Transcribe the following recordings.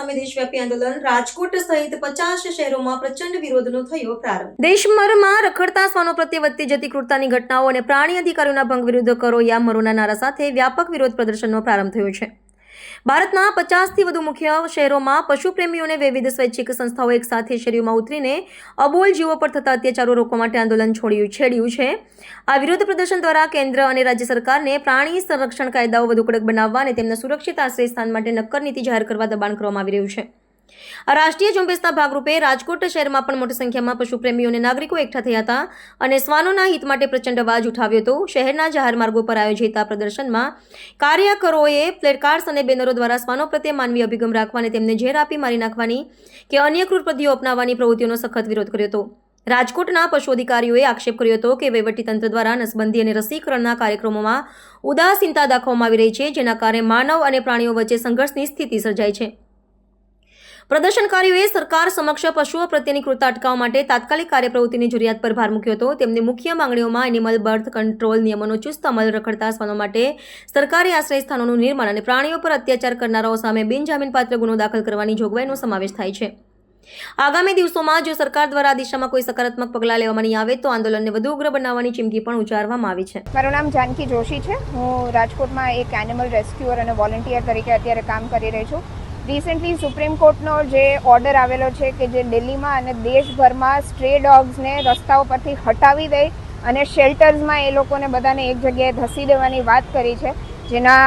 સામે દેશવ્યાપી આંદોલન રાજકોટ સહિત 50 શહેરોમાં પ્રચંડ વિરોધનો થયો પ્રારંભ। દેશભરમાં રખડતા શ્વાનો પ્રત્યે વધતી જતી ક્રૂરતાની ઘટનાઓ અને પ્રાણી અધિકારીઓના ભંગ વિરુદ્ધ કરો યા મરોના નારા સાથે વ્યાપક વિરોધ પ્રદર્શનનો પ્રારંભ થયો છે। ભારતના 50થી વધુ મુખ્ય શહેરોમાં પશુપ્રેમીઓને વિવિધ સ્વૈચ્છિક સંસ્થાઓ એકસાથે શેરીઓમાં ઉતરીને અબોલ જીવો પર થતા અત્યાચારો રોકવા માટે આંદોલન છેડ્યું છે। આ વિરોધ પ્રદર્શન દ્વારા કેન્દ્ર અને રાજ્ય સરકારને પ્રાણી સંરક્ષણ કાયદાઓ વધુ કડક બનાવવા અને તેમના સુરક્ષિત આશ્રય સ્થાન માટે નક્કર નીતિ જાહેર કરવા દબાણ કરવામાં આવી રહ્યું છે। આ રાષ્ટ્રીય ઝુંબેશના ભાગરૂપે રાજકોટ શહેરમાં પણ મોટી સંખ્યામાં પશુપ્રેમીઓ અને નાગરિકો એકઠા થયા હતા અને શ્વાનોના હિત માટે પ્રચંડ અવાજ ઉઠાવ્યો હતો। શહેરના જાહેર માર્ગો પર આયોજિત આ પ્રદર્શનમાં કાર્યકરોએ પ્લેકાર્ડ્સ અને બેનરો દ્વારા શ્વાનો પ્રત્યે માનવીય અભિગમ રાખવા અને તેમને ઝેર આપી મારી નાખવાની કે અન્ય ક્રૂર પદ્ધતિઓ અપનાવવાની પ્રવૃત્તિઓનો સખત વિરોધ કર્યો હતો। રાજકોટના પશુ અધિકારીઓએ આક્ષેપ કર્યો હતો કે વહીવટીતંત્ર દ્વારા નસબંધી અને રસીકરણના કાર્યક્રમોમાં ઉદાસીનતા દાખવવામાં આવી રહી છે, જેના કારણે માનવ અને પ્રાણીઓ વચ્ચે સંઘર્ષની સ્થિતિ સર્જાઈ છે। પ્રદર્શનકારીઓએ સરકાર સમક્ષ પશુઓ પ્રત્યેની ક્રૂરતા અટકાવવા માટે તાત્કાલિક કાર્યપ્રવૃત્તિની જરૂરિયાત પર ભાર મૂક્યો હતો। તેમની મુખ્ય માંગણીઓમાં એનિમલ બર્થ કંટ્રોલ નિયમોનો ચુસ્ત અમલ, રખડતા શ્વાનો માટે સરકારી આશ્રય સ્થાનોનું નિર્માણ અને પ્રાણીઓ પર અત્યાચાર કરનારાઓ સામે બિનજામીનપાત્ર ગુનો દાખલ કરવાની જોગવાઈનો સમાવેશ થાય છે। આગામી દિવસોમાં જો સરકાર દ્વારા આ દિશામાં કોઈ સકારાત્મક પગલાં લેવામાં નહીં આવે તો આંદોલનને વધુ ઉગ્ર બનાવવાની ચીમકી પણ ઉચ્ચારવામાં આવી છે। મારું નામ જાનકી જોશી છે। હું રાજકોટમાં એક એનિમલ રેસ્ક્યુઅર અને વોલન્ટિયર તરીકે અત્યારે કામ કરી રહી છું। રિસેન્ટલી સુપ્રીમ કોર્ટનો જે ઓર્ડર આવેલો છે કે જે દિલ્હીમાં અને દેશભરમાં સ્ટ્રે ડોગ્સને રસ્તાઓ પરથી હટાવી દે અને શેલ્ટર્સમાં એ લોકોને બધાને એક જગ્યાએ ધસી દેવાની વાત કરી છે, જેના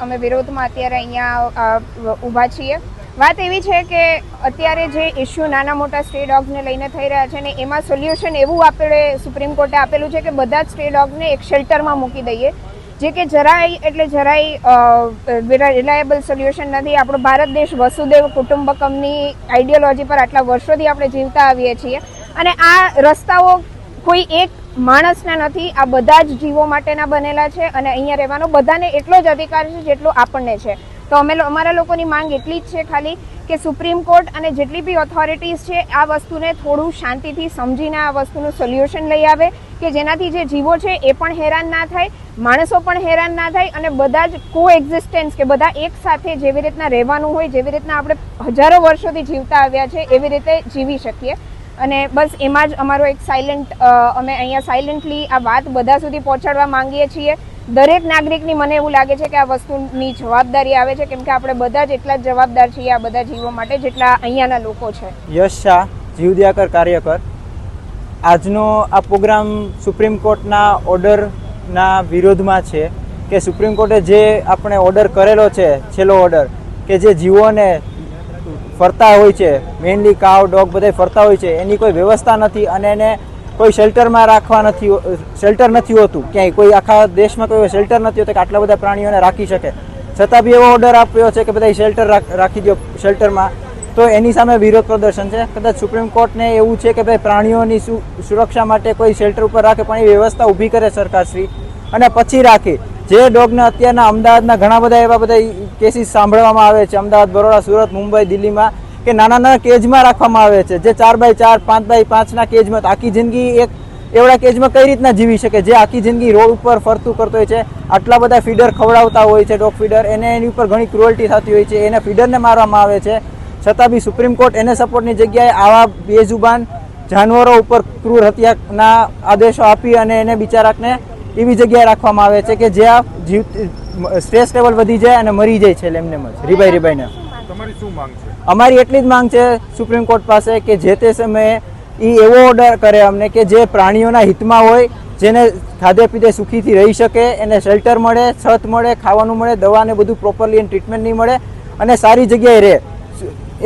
અમે વિરોધમાં અત્યારે અહીંયા ઊભા છીએ। વાત એવી છે કે અત્યારે જે ઇસ્યુ નાના મોટા સ્ટ્રે ડોગ્સને લઈને થઈ રહ્યા છે ને એમાં સોલ્યુશન એવું આપણે સુપ્રીમ કોર્ટે આપેલું છે કે બધા જ સ્ટ્રે ડોગ્સને એક શેલ્ટરમાં મૂકી દઈએ, જે કે જરાય રિલાયેબલ સોલ્યુશન નથી। આપણો ભારત દેશ વસુદેવ કુટુંબકમની આઈડિયોલોજી પર આટલા વર્ષોથી આપણે જીવતા આવીએ છીએ અને આ રસ્તાઓ કોઈ એક માણસના નથી, આ બધા જ જીવો માટેના બનેલા છે અને અહીંયા રહેવાનો બધાને એટલો જ અધિકાર છે જેટલો આપણને છે। તો અમારા લોકોની માંગ એટલી જ છે ખાલી કે સુપ્રીમ કોર્ટ અને જેટલી બી ઓથોરિટીઝ છે આ વસ્તુને થોડું શાંતિથી સમજીને આ વસ્તુનું સોલ્યુશન લઈ આવે કે જેનાથી જે જીવો છે એ પણ હેરાન ના થાય, માણસો પણ હેરાન ના થાય અને બધા જ કોએક્ઝિસ્ટન્સ કે બધા એક સાથે જેવી રીતના રહેવાનું હોય, જેવી રીતના આપણે હજારો વર્ષોથી જીવતા આવ્યા છે એવી રીતે જીવી શકીએ। અને બસ એમાં જ અમારો એક અમે અહીંયા સાયલેન્ટલી આ વાત બધા સુધી પહોંચાડવા માંગીએ છીએ। દરેક નાગરિકની મને એવું લાગે છે કે આ વસ્તુની જવાબદારી આવે છે, કેમ કે આપણે બધા જ એટલા જ જવાબદાર છીએ આ બધા જીવો માટે જેટલા અહીંયાના લોકો છે। યશ શાહ, જીવદયાકર કાર્યકર। આજનો આ પ્રોગ્રામ સુપ્રીમ કોર્ટના ઓર્ડરના વિરોધમાં છે કે સુપ્રીમ કોર્ટે જે આપણે ઓર્ડર કરેલો છે, છેલ્લો ઓર્ડર કે જે જીવોને ફરતા હોય છે, મેઇનલી કાવ ડોગ બધા ફરતા હોય છે, એની કોઈ વ્યવસ્થા નથી અને એને કોઈ શેલ્ટરમાં રાખવા શેલ્ટર નથી હોતું, ક્યાંય કોઈ આખા દેશમાં કોઈ શેલ્ટર નથી હોતું કે આટલા બધા પ્રાણીઓને રાખી શકે, છતાં બી એવો ઓર્ડર આપ્યો છે કે બધા શેલ્ટર રાખી દો શેલ્ટરમાં। તો એની સામે વિરોધ પ્રદર્શન છે। કદાચ સુપ્રીમ કોર્ટને એવું છે કે ભાઈ પ્રાણીઓની સુરક્ષા માટે કોઈ શેલ્ટર ઉપર રાખે, પણ એ વ્યવસ્થા ઊભી કરે સરકારશ્રી અને પછી રાખે। જે ડોગને અત્યારના અમદાવાદના ઘણા બધા એવા બધા કેસીસ સાંભળવામાં આવે છે, અમદાવાદ, બરોડા, સુરત, મુંબઈ, દિલ્હીમાં, કે નાના નાના કેજમાં રાખવામાં આવે છે, જે 4x4, 5x5ના કેજમાં। આખી જિંદગી એક એવડા કેજમાં કઈ રીતના જીવી શકે, જે આખી જિંદગી રોડ ઉપર ફરતું કરતો હોય છે, આટલા બધા ફીડર ખવડાવતા હોય છે, ડોગ ફીડર, એને એની ઉપર ઘણી ક્રુઅલ્ટી થતી હોય છે, એને ફીડરને મારવામાં આવે છે, છતાં બી સુપ્રીમ કોર્ટ એને સપોર્ટની જગ્યાએ આવા બેજુબાન જાનવરો ઉપર ક્રૂર હત્યાના આદેશો આપી અને એને બિચારાને એવી જગ્યાએ રાખવામાં આવે છે કે જ્યાં સ્ટ્રેસ લેવલ વધી જાય અને મરી જાય છે એમને જ રીબાઈને। તમારી શું માંગ છે? અમારી એટલી જ માંગ છે સુપ્રીમ કોર્ટ પાસે કે જે તે સમયે એ એવો ઓર્ડર કરે અમને કે જે પ્રાણીઓના હિતમાં હોય, જેને ખાધે પીધે સુખીથી રહી શકે, એને શેલ્ટર મળે, છત મળે, ખાવાનું મળે, દવાને બધું પ્રોપરલી ટ્રીટમેન્ટ નહીં મળે અને સારી જગ્યાએ રહે,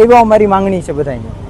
એવો અમારી માંગણી છે બધાની।